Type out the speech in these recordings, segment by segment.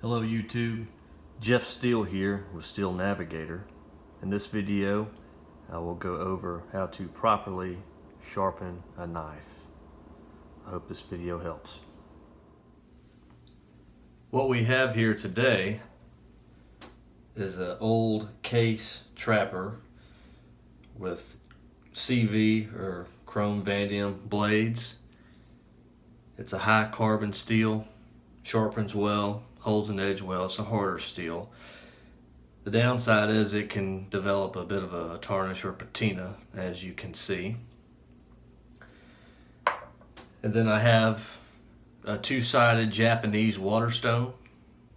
Hello YouTube, Jeff Steele here with Steel Navigator. In this video I will go over how to properly sharpen a knife. I hope this video helps. What we have here today is an old case trapper with CV or chrome vanadium blades. It's a high carbon steel, sharpens well, holds an edge well. It's a harder steel. The downside is it can develop a bit of a tarnish or patina, as you can see. And then I have a two-sided Japanese water stone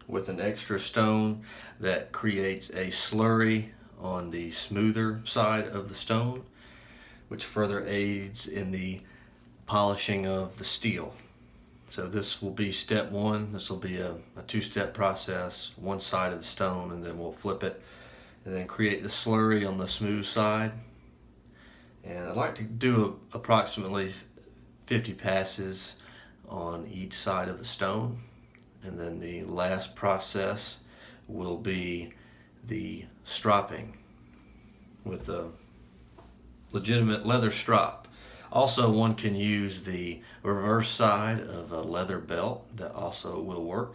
with an extra stone that creates a slurry on the smoother side of the stone, which further aids in the polishing of the steel. So this will be step one. This will be a two-step process, one side of the stone, and then we'll flip it and then create the slurry on the smooth side. And I'd like to do approximately 50 passes on each side of the stone. And then the last process will be the stropping with a legitimate leather strop. Also, one can use the reverse side of a leather belt. That also will work.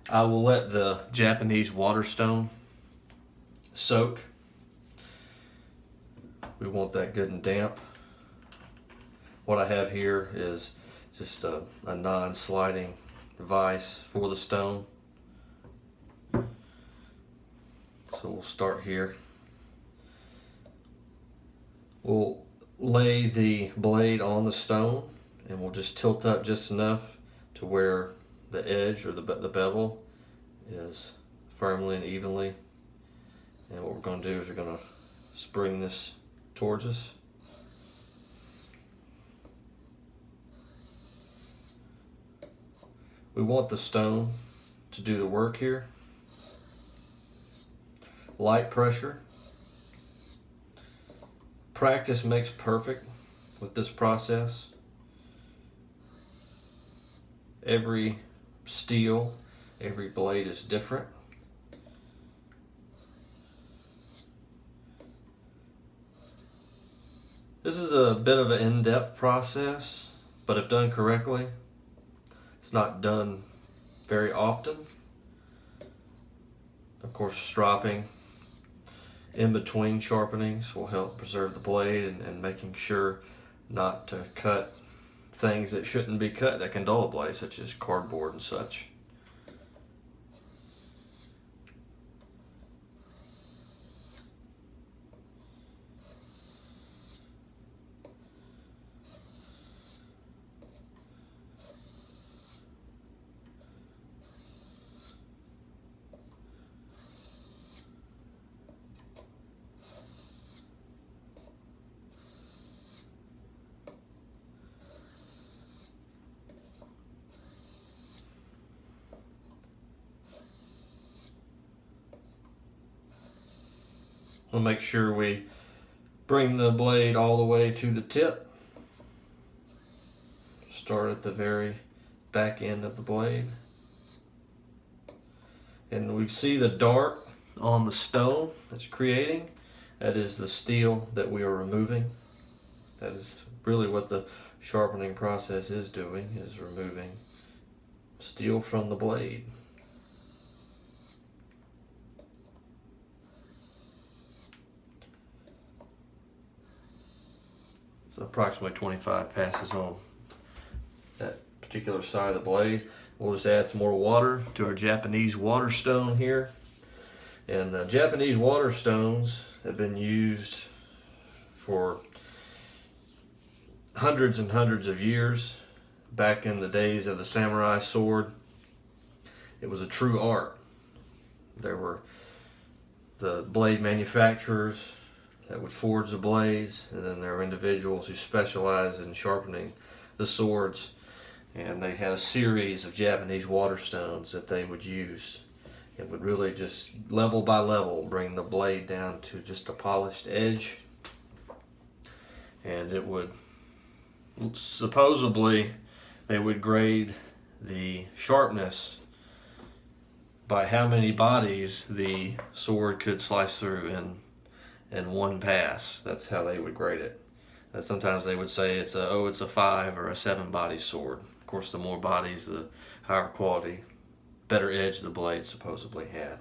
I will let the Japanese water stone soak. We want that good and damp. What I have here is just a non-sliding vise for the stone. So we'll start here. We'll lay the blade on the stone and we'll just tilt up just enough to where the edge or the bevel is firmly and evenly. And what we're going to do is we're going to bring this towards us. We want the stone to do the work here. Light pressure. Practice makes perfect with this process. Every steel, every blade is different. This is a bit of an in-depth process, but if done correctly, it's not done very often. Of course, stropping in between sharpenings will help preserve the blade and making sure not to cut things that shouldn't be cut that can dull a blade, such as cardboard and such. We'll make sure we bring the blade all the way to the tip. Start at the very back end of the blade. And we see the dart on the stone that's creating. That is the steel that we are removing. That is really what the sharpening process is doing, is removing steel from the blade. So approximately 25 passes on that particular side of the blade. We'll just add some more water to our Japanese water stone here. And Japanese water stones have been used for hundreds and hundreds of years. Back in the days of the samurai sword, it was a true art. There were the blade manufacturers that would forge the blades, and then there were individuals who specialized in sharpening the swords, and they had a series of Japanese water stones that they would use. It would really just level by level bring the blade down to just a polished edge, and it would supposedly they would grade the sharpness by how many bodies the sword could slice through in one pass. That's how they would grade it. And sometimes they would say it's a 5 or a 7 body sword. Of course, the more bodies, the higher quality, better edge the blade supposedly had.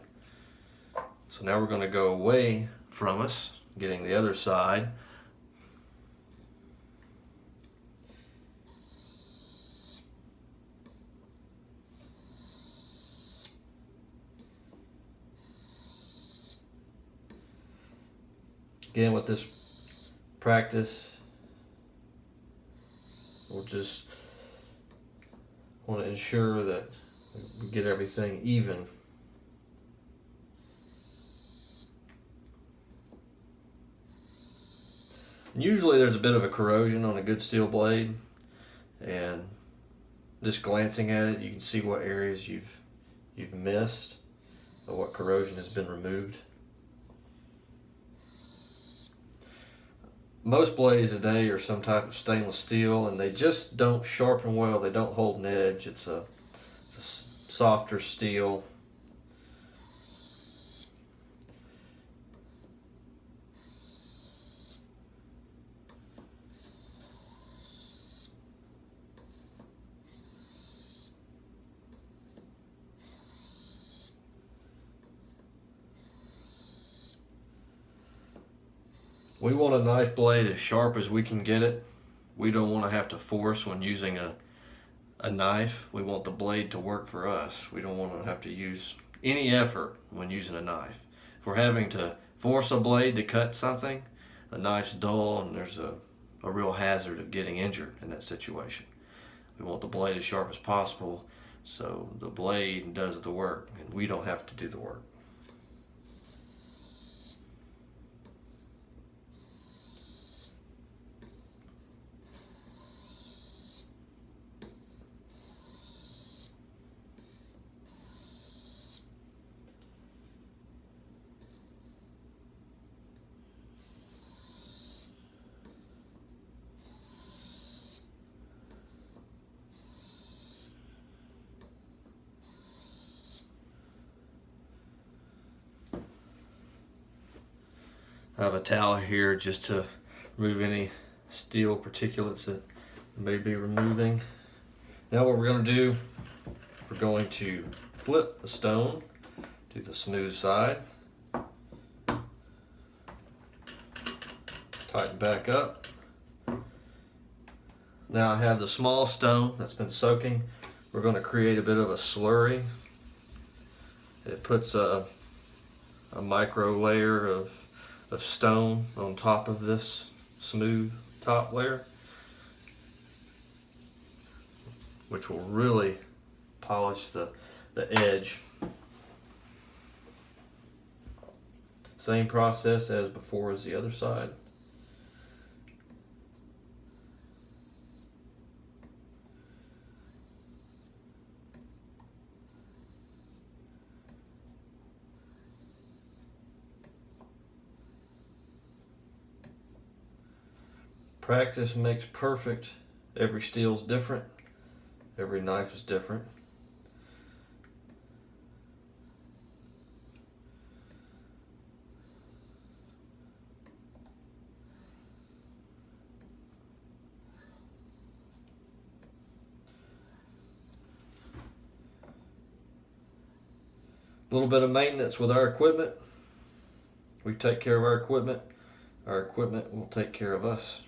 So now we're going to go away from us, getting the other side. Again, with this practice, we'll just want to ensure that we get everything even. And usually there's a bit of a corrosion on a good steel blade, and just glancing at it, you can see what areas you've missed or what corrosion has been removed. Most blades today are some type of stainless steel, and they just don't sharpen well. They don't hold an edge. It's a softer steel. We want a knife blade as sharp as we can get it. We don't want to have to force when using a knife. We want the blade to work for us. We don't want to have to use any effort when using a knife. If we're having to force a blade to cut something, the knife's dull and there's a real hazard of getting injured in that situation. We want the blade as sharp as possible so the blade does the work and we don't have to do the work. I have a towel here just to remove any steel particulates that may be removing. Now what we're going to do, we're going to flip the stone to the smooth side, tighten back up. Now I have the small stone that's been soaking. We're going to create a bit of a slurry. It puts a micro layer of stone on top of this smooth top layer, which will really polish the edge. Same process as before as the other side. Practice makes perfect. Every steel's different. Every knife is different. A little bit of maintenance with our equipment. We take care of our equipment will take care of us.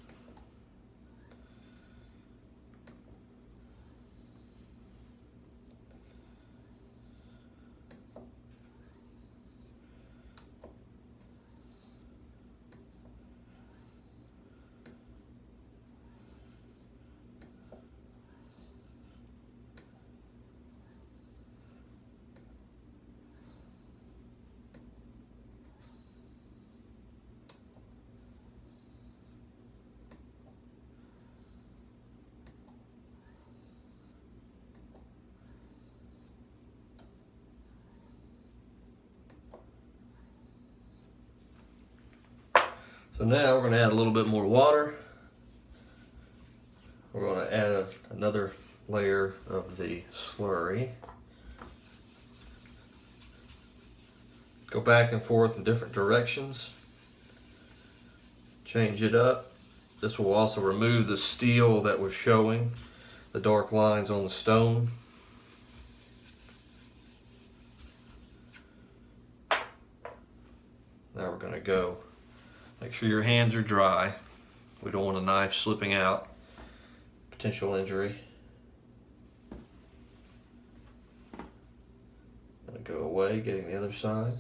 So now we're going to add a little bit more water. We're going to add another layer of the slurry. Go back and forth in different directions. Change it up. This will also remove the steel that was showing, the dark lines on the stone. Now we're going to go. Make sure your hands are dry. We don't want a knife slipping out. Potential injury. Gonna go away, getting the other side.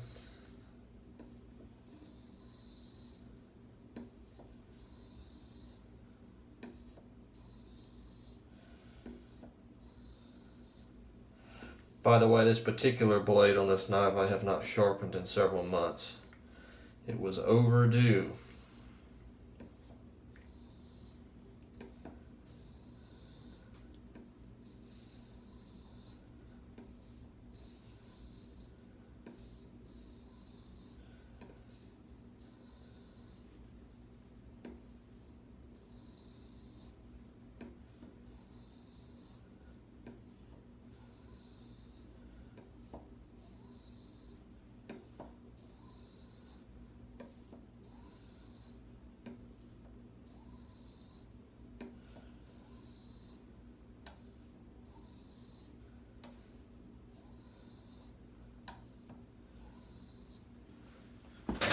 By the way, this particular blade on this knife I have not sharpened in several months. It was overdue.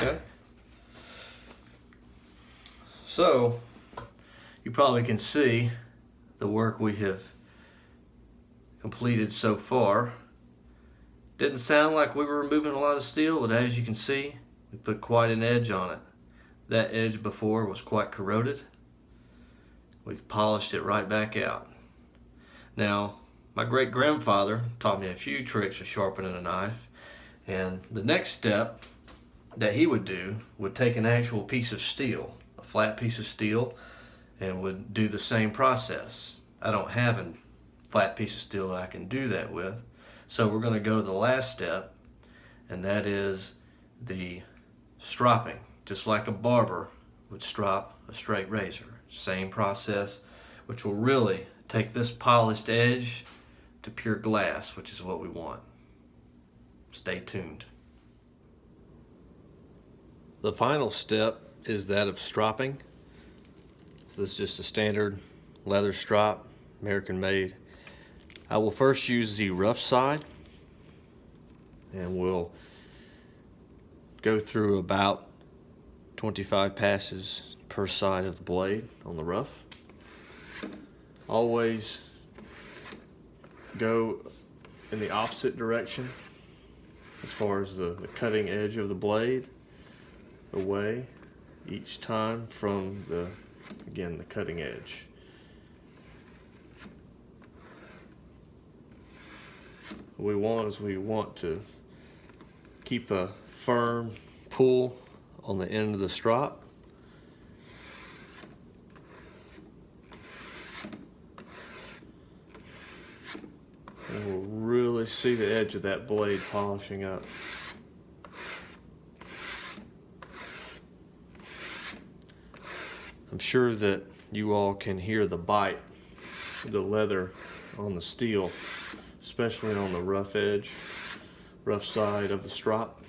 Okay. So, you probably can see the work we have completed so far. Didn't sound like we were removing a lot of steel, but as you can see, we put quite an edge on it. That edge before was quite corroded. We've polished it right back out. Now, my great-grandfather taught me a few tricks for sharpening a knife, and the next step that he would do would take an actual piece of steel, a flat piece of steel, and would do the same process. I don't have a flat piece of steel that I can do that with, so we're going to go to the last step, and that is the stropping, just like a barber would strop a straight razor. Same process, which will really take this polished edge to pure glass, which is what we want. Stay tuned. The final step is that of stropping. So this is just a standard leather strop, American made. I will first use the rough side, and we'll go through about 25 passes per side of the blade on the rough. Always go in the opposite direction as far as the cutting edge of the blade away each time from the cutting edge. What we want to keep a firm pull on the end of the strop. And we'll really see the edge of that blade polishing up. I'm sure that you all can hear the bite of the leather on the steel, especially on the rough edge, rough side of the strop.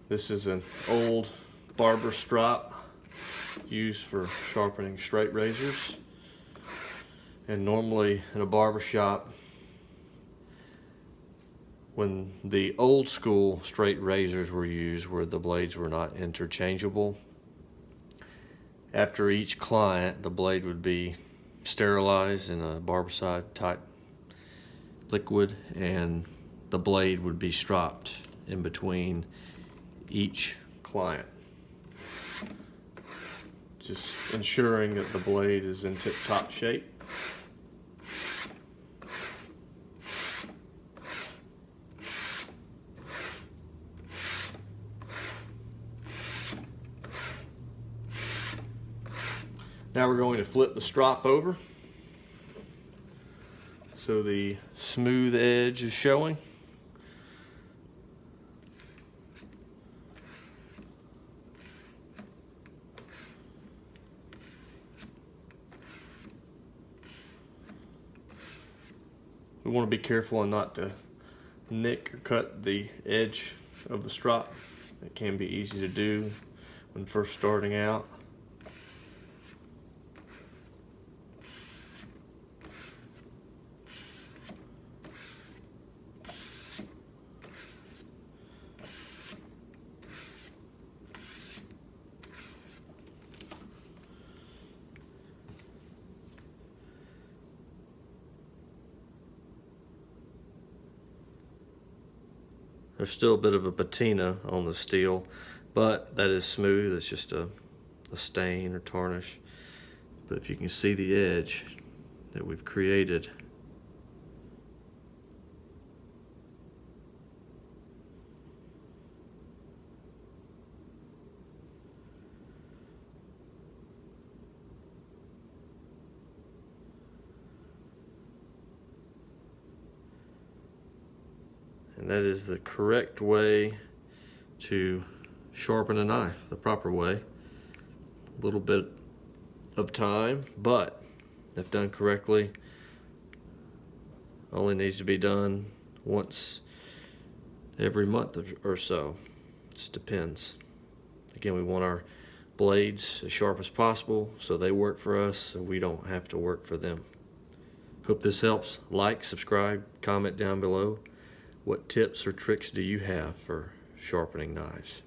This is an old Barber strop used for sharpening straight razors. And normally in a barber shop, when the old school straight razors were used where the blades were not interchangeable, after each client the blade would be sterilized in a barbicide type liquid, and the blade would be stropped in between each client, just ensuring that the blade is in tip-top shape. Now we're going to flip the strop over so the smooth edge is showing. We want to be careful and not to nick or cut the edge of the strop. It can be easy to do when first starting out. There's still a bit of a patina on the steel, but that is smooth. It's just a stain or tarnish. But if you can see the edge that we've created, and that is the correct way to sharpen a knife, the proper way. A little bit of time, but if done correctly, only needs to be done once every month or so. Just depends. Again, we want our blades as sharp as possible so they work for us, so we don't have to work for them. Hope this helps. Like, subscribe, comment down below. What tips or tricks do you have for sharpening knives?